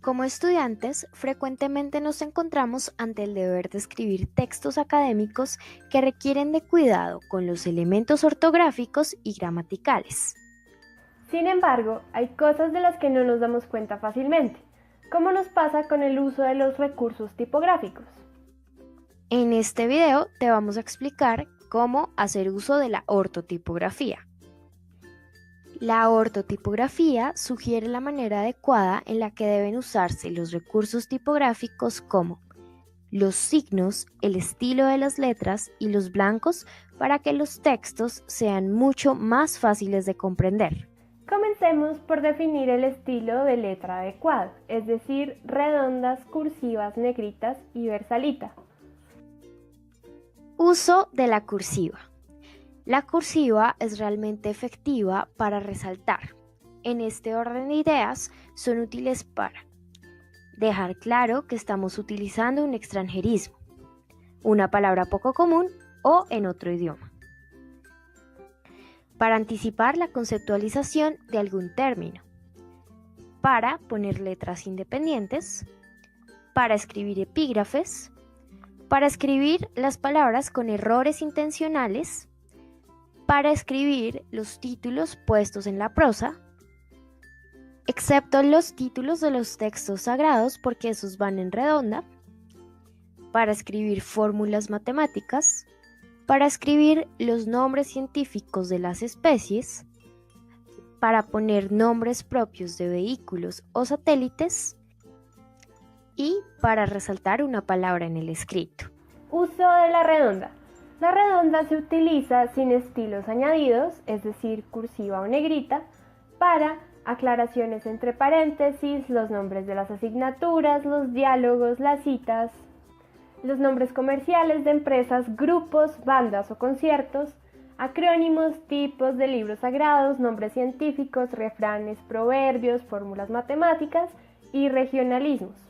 Como estudiantes, frecuentemente nos encontramos ante el deber de escribir textos académicos que requieren de cuidado con los elementos ortográficos y gramaticales. Sin embargo, hay cosas de las que no nos damos cuenta fácilmente, como nos pasa con el uso de los recursos tipográficos. En este video te vamos a explicar cómo hacer uso de la ortotipografía. La ortotipografía sugiere la manera adecuada en la que deben usarse los recursos tipográficos como los signos, el estilo de las letras y los blancos para que los textos sean mucho más fáciles de comprender. Comencemos por definir el estilo de letra adecuado, es decir, redondas, cursivas, negritas y versalita. Uso de la cursiva. La cursiva es realmente efectiva para resaltar. En este orden de ideas son útiles para dejar claro que estamos utilizando un extranjerismo, una palabra poco común o en otro idioma. Para anticipar la conceptualización de algún término. Para poner letras independientes. Para escribir epígrafes. Para escribir las palabras con errores intencionales. Para escribir los títulos puestos en la prosa, excepto los títulos de los textos sagrados porque esos van en redonda, para escribir fórmulas matemáticas, para escribir los nombres científicos de las especies, para poner nombres propios de vehículos o satélites y para resaltar una palabra en el escrito. Uso de la redonda. La redonda se utiliza sin estilos añadidos, es decir, cursiva o negrita, para aclaraciones entre paréntesis, los nombres de las asignaturas, los diálogos, las citas, los nombres comerciales de empresas, grupos, bandas o conciertos, acrónimos, tipos de libros sagrados, nombres científicos, refranes, proverbios, fórmulas matemáticas y regionalismos.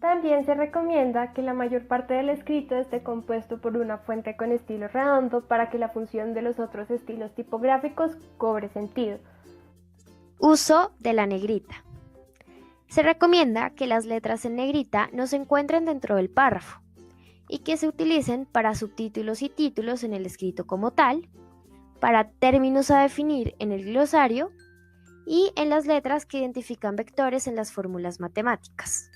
También se recomienda que la mayor parte del escrito esté compuesto por una fuente con estilo redondo para que la función de los otros estilos tipográficos cobre sentido. Uso de la negrita. Se recomienda que las letras en negrita no se encuentren dentro del párrafo y que se utilicen para subtítulos y títulos en el escrito como tal, para términos a definir en el glosario y en las letras que identifican vectores en las fórmulas matemáticas.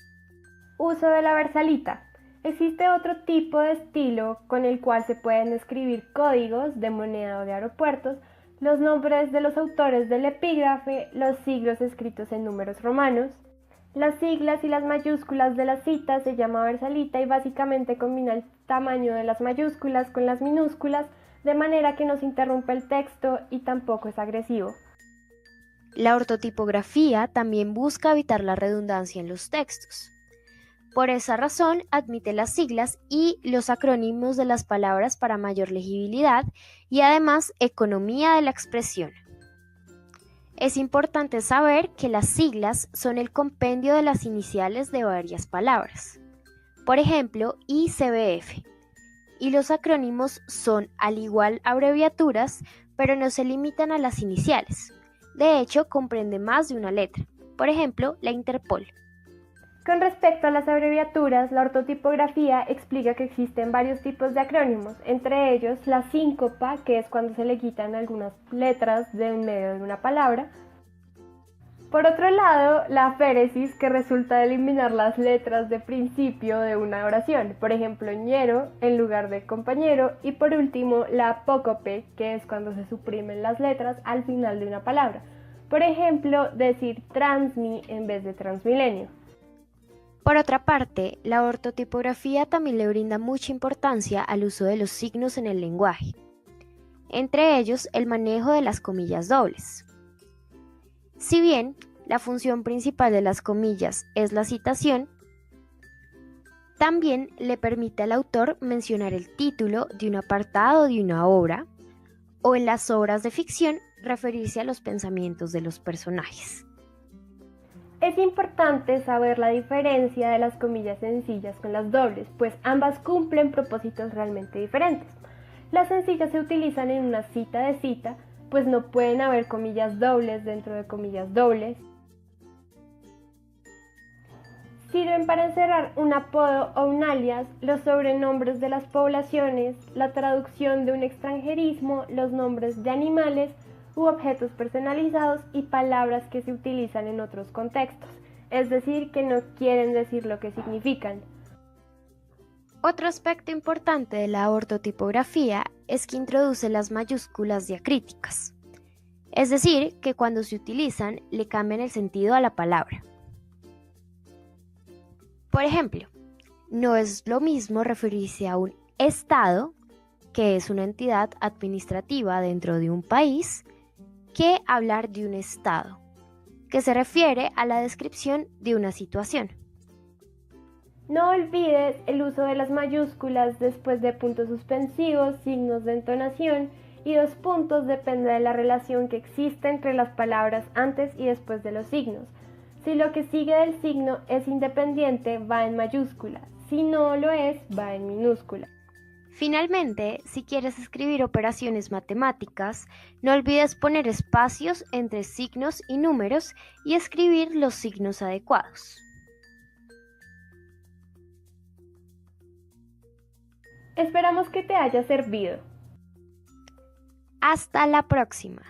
Uso de la versalita. Existe otro tipo de estilo con el cual se pueden escribir códigos de moneda o de aeropuertos, los nombres de los autores del epígrafe, los siglos escritos en números romanos. Las siglas y las mayúsculas de las citas se llama versalita y básicamente combina el tamaño de las mayúsculas con las minúsculas de manera que no se interrumpe el texto y tampoco es agresivo. La ortotipografía también busca evitar la redundancia en los textos. Por esa razón, admite las siglas y los acrónimos de las palabras para mayor legibilidad y además economía de la expresión. Es importante saber que las siglas son el compendio de las iniciales de varias palabras. Por ejemplo, ICBF. Y los acrónimos son al igual abreviaturas, pero no se limitan a las iniciales. De hecho, comprende más de una letra. Por ejemplo, la Interpol. Con respecto a las abreviaturas, la ortotipografía explica que existen varios tipos de acrónimos, entre ellos la síncopa, que es cuando se le quitan algunas letras de en medio de una palabra. Por otro lado, la aféresis, que resulta de eliminar las letras de principio de una oración, por ejemplo, ñero en lugar de compañero, y por último, la apócope, que es cuando se suprimen las letras al final de una palabra, por ejemplo, decir transmi en vez de transmilenio. Por otra parte, la ortotipografía también le brinda mucha importancia al uso de los signos en el lenguaje, entre ellos el manejo de las comillas dobles. Si bien la función principal de las comillas es la citación, también le permite al autor mencionar el título de un apartado de una obra o en las obras de ficción referirse a los pensamientos de los personajes. Es importante saber la diferencia de las comillas sencillas con las dobles, pues ambas cumplen propósitos realmente diferentes. Las sencillas se utilizan en una cita de cita, pues no pueden haber comillas dobles dentro de comillas dobles. Sirven para encerrar un apodo o un alias, los sobrenombres de las poblaciones, la traducción de un extranjerismo, los nombres de animales u objetos personalizados y palabras que se utilizan en otros contextos, es decir, que no quieren decir lo que significan. Otro aspecto importante de la ortotipografía es que introduce las mayúsculas diacríticas, es decir, que cuando se utilizan le cambian el sentido a la palabra. Por ejemplo, no es lo mismo referirse a un estado, que es una entidad administrativa dentro de un país, que hablar de un estado, que se refiere a la descripción de una situación. No olvides el uso de las mayúsculas después de puntos suspensivos, signos de entonación y dos puntos depende de la relación que existe entre las palabras antes y después de los signos. Si lo que sigue del signo es independiente, va en mayúscula. Si no lo es, va en minúscula. Finalmente, si quieres escribir operaciones matemáticas, no olvides poner espacios entre signos y números y escribir los signos adecuados. Esperamos que te haya servido. Hasta la próxima.